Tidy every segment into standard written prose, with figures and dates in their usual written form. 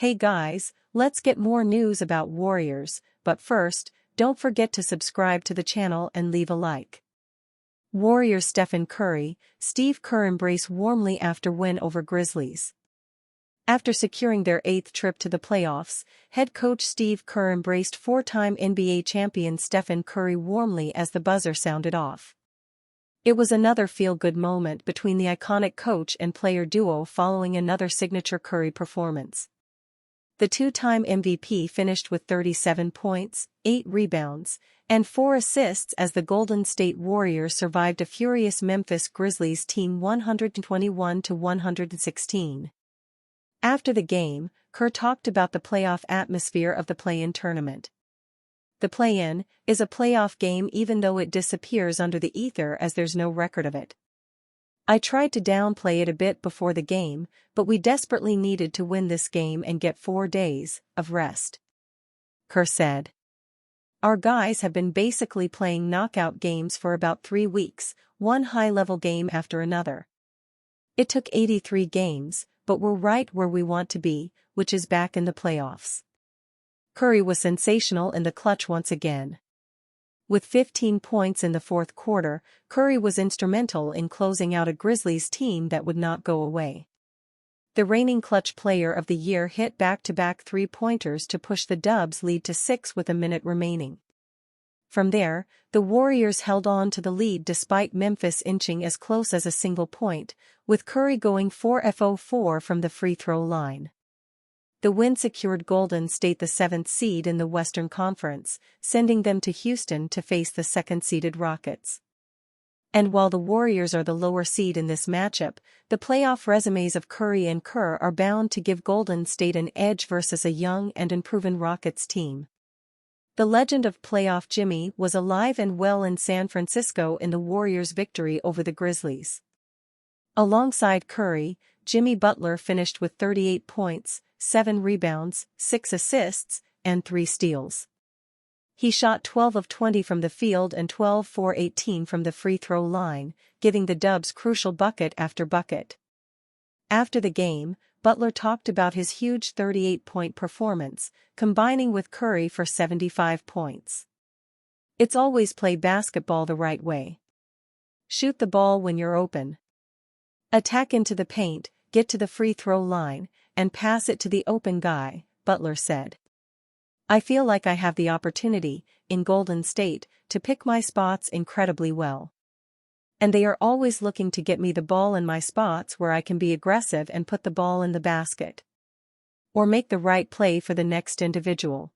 Hey guys, let's get more news about Warriors, but first, don't forget to subscribe to the channel and leave a like. Warriors Stephen Curry, Steve Kerr embrace warmly after win over Grizzlies. After securing their 8th trip to the playoffs, head coach Steve Kerr embraced four-time NBA champion Stephen Curry warmly as the buzzer sounded off. It was another feel-good moment between the iconic coach and player duo following another signature Curry performance. The two-time MVP finished with 37 points, 8 rebounds, and 4 assists as the Golden State Warriors survived a furious Memphis Grizzlies team 121-116. After the game, Kerr talked about the playoff atmosphere of the play-in tournament. The play-in is a playoff game even though it disappears under the ether as there's no record of it. I tried to downplay it a bit before the game, but we desperately needed to win this game and get 4 days of rest. Kerr said. Our guys have been basically playing knockout games for about 3 weeks, one high-level game after another. It took 83 games, but we're right where we want to be, which is back in the playoffs. Curry was sensational in the clutch once again. With 15 points in the fourth quarter, Curry was instrumental in closing out a Grizzlies team that would not go away. The reigning clutch player of the year hit back-to-back three-pointers to push the Dubs' lead to 6 with a minute remaining. From there, the Warriors held on to the lead despite Memphis inching as close as a single point, with Curry going 4 for 4 from the free throw line. The win secured Golden State the 7th seed in the Western Conference, sending them to Houston to face the 2nd-seeded Rockets. And while the Warriors are the lower seed in this matchup, the playoff resumes of Curry and Kerr are bound to give Golden State an edge versus a young and unproven Rockets team. The legend of playoff Jimmy was alive and well in San Francisco in the Warriors' victory over the Grizzlies. Alongside Curry, Jimmy Butler finished with 38 points, 7 rebounds, 6 assists, and 3 steals. He shot 12 of 20 from the field and 12 for 18 from the free throw line, giving the Dubs crucial bucket after bucket. After the game, Butler talked about his huge 38-point performance, combining with Curry for 75 points. It's always play basketball the right way. Shoot the ball when you're open. Attack into the paint, get to the free throw line, and pass it to the open guy, Butler said. I feel like I have the opportunity, in Golden State, to pick my spots incredibly well. And they are always looking to get me the ball in my spots where I can be aggressive and put the ball in the basket. Or make the right play for the next individual.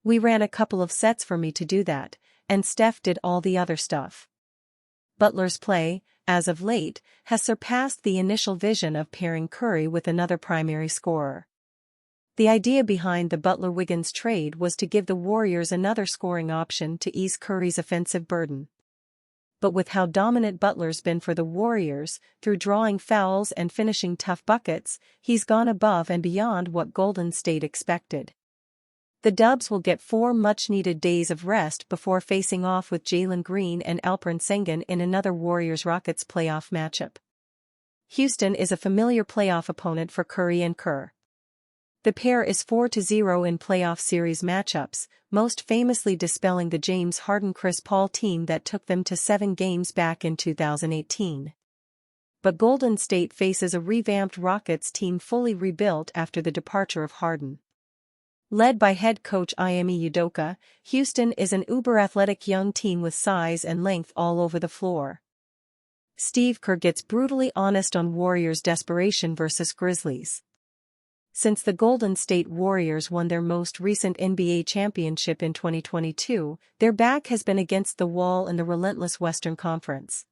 We ran a couple of sets for me to do that, and Steph did all the other stuff. Butler's play, as of late, has surpassed the initial vision of pairing Curry with another primary scorer. The idea behind the Butler-Wiggins trade was to give the Warriors another scoring option to ease Curry's offensive burden. But with how dominant Butler's been for the Warriors, through drawing fouls and finishing tough buckets, he's gone above and beyond what Golden State expected. The Dubs will get 4 much-needed days of rest before facing off with Jalen Green and Alperen Sengun in another Warriors-Rockets playoff matchup. Houston is a familiar playoff opponent for Curry and Kerr. The pair is 4-0 in playoff series matchups, most famously dispelling the James Harden-Chris Paul team that took them to 7 games back in 2018. But Golden State faces a revamped Rockets team fully rebuilt after the departure of Harden. Led by head coach Ime Udoka, Houston is an uber-athletic young team with size and length all over the floor. Steve Kerr gets brutally honest on Warriors' desperation versus Grizzlies. Since the Golden State Warriors won their most recent NBA championship in 2022, their back has been against the wall in the relentless Western Conference.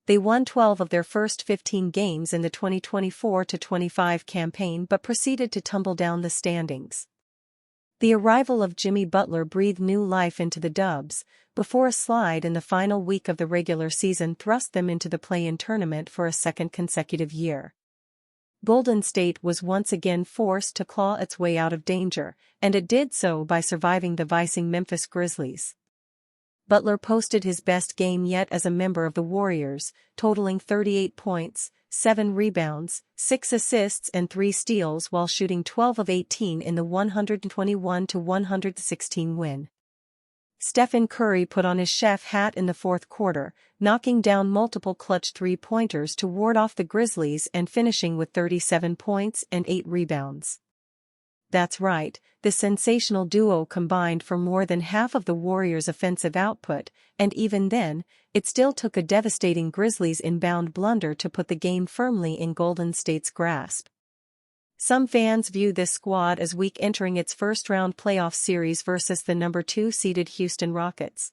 They won 12 of their first 15 games in the 2024-25 campaign but proceeded to tumble down the standings. The arrival of Jimmy Butler breathed new life into the Dubs, before a slide in the final week of the regular season thrust them into the play-in tournament for a second consecutive year. Golden State was once again forced to claw its way out of danger, and it did so by surviving the vicing Memphis Grizzlies. Butler posted his best game yet as a member of the Warriors, totaling 38 points, 7 rebounds, 6 assists and 3 steals while shooting 12 of 18 in the 121-116 win. Stephen Curry put on his chef hat in the fourth quarter, knocking down multiple clutch three-pointers to ward off the Grizzlies and finishing with 37 points and 8 rebounds. That's right, the sensational duo combined for more than half of the Warriors' offensive output, and even then, it still took a devastating Grizzlies inbound blunder to put the game firmly in Golden State's grasp. Some fans view this squad as weak entering its first-round playoff series versus the number 2-seeded Houston Rockets.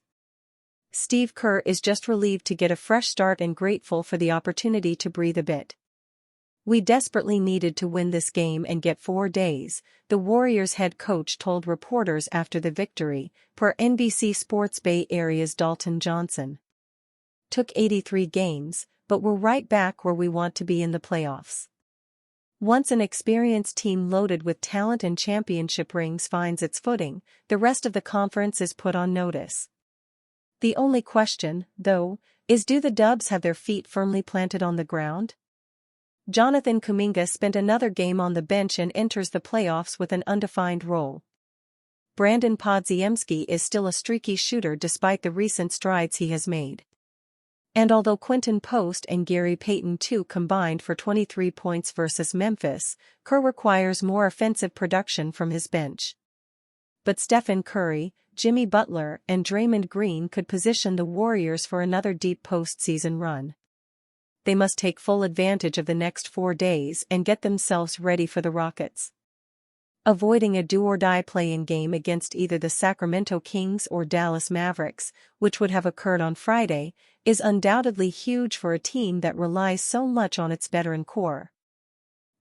Steve Kerr is just relieved to get a fresh start and grateful for the opportunity to breathe a bit. "We desperately needed to win this game and get 4 days," the Warriors head coach told reporters after the victory, per NBC Sports Bay Area's Dalton Johnson. "Took 83 games, but we're right back where we want to be in the playoffs." Once an experienced team loaded with talent and championship rings finds its footing, the rest of the conference is put on notice. The only question, though, is do the Dubs have their feet firmly planted on the ground? Jonathan Kuminga spent another game on the bench and enters the playoffs with an undefined role. Brandon Podziemski is still a streaky shooter despite the recent strides he has made. And although Quinton Post and Gary Payton too combined for 23 points versus Memphis, Kerr requires more offensive production from his bench. But Stephen Curry, Jimmy Butler and Draymond Green could position the Warriors for another deep postseason run. They must take full advantage of the next 4 days and get themselves ready for the Rockets. Avoiding a do-or-die play-in game against either the Sacramento Kings or Dallas Mavericks, which would have occurred on Friday, is undoubtedly huge for a team that relies so much on its veteran core.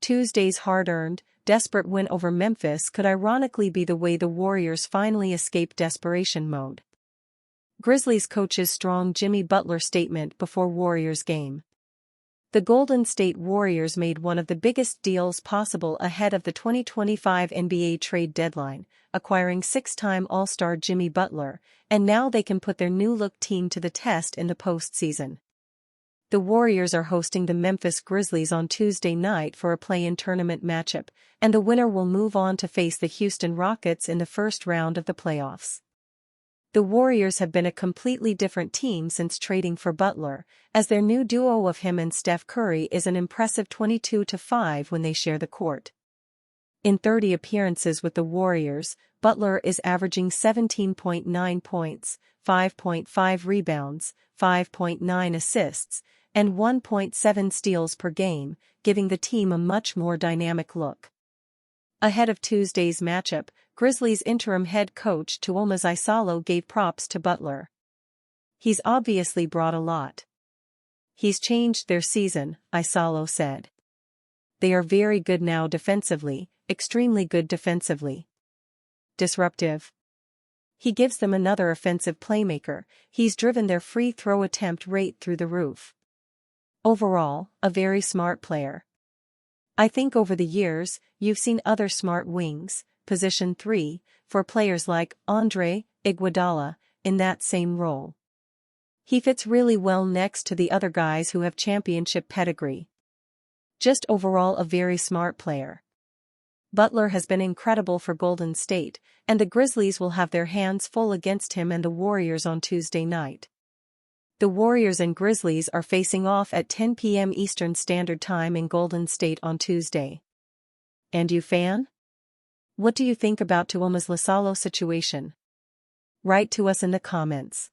Tuesday's hard-earned, desperate win over Memphis could ironically be the way the Warriors finally escape desperation mode. Grizzlies coach's strong Jimmy Butler statement before Warriors game. The Golden State Warriors made one of the biggest deals possible ahead of the 2025 NBA trade deadline, acquiring 6-time All-Star Jimmy Butler, and now they can put their new-look team to the test in the postseason. The Warriors are hosting the Memphis Grizzlies on Tuesday night for a play-in tournament matchup, and the winner will move on to face the Houston Rockets in the first round of the playoffs. The Warriors have been a completely different team since trading for Butler, as their new duo of him and Steph Curry is an impressive 22-5 when they share the court. In 30 appearances with the Warriors, Butler is averaging 17.9 points, 5.5 rebounds, 5.9 assists, and 1.7 steals per game, giving the team a much more dynamic look. Ahead of Tuesday's matchup, Grizzlies interim head coach Tuomas Lisalo gave props to Butler. "He's obviously brought a lot. He's changed their season," Lisalo said. "They are very good now defensively, extremely good defensively. Disruptive. He gives them another offensive playmaker, he's driven their free throw attempt rate through the roof. Overall, a very smart player. I think over the years, you've seen other smart wings, position 3, for players like Andre Iguodala, in that same role. He fits really well next to the other guys who have championship pedigree. Just overall a very smart player. Butler has been incredible for Golden State, and the Grizzlies will have their hands full against him and the Warriors on Tuesday night. The Warriors and Grizzlies are facing off at 10 p.m. Eastern Standard Time in Golden State on Tuesday. And you fan? What do you think about Tuomas Lisalo situation? Write to us in the comments.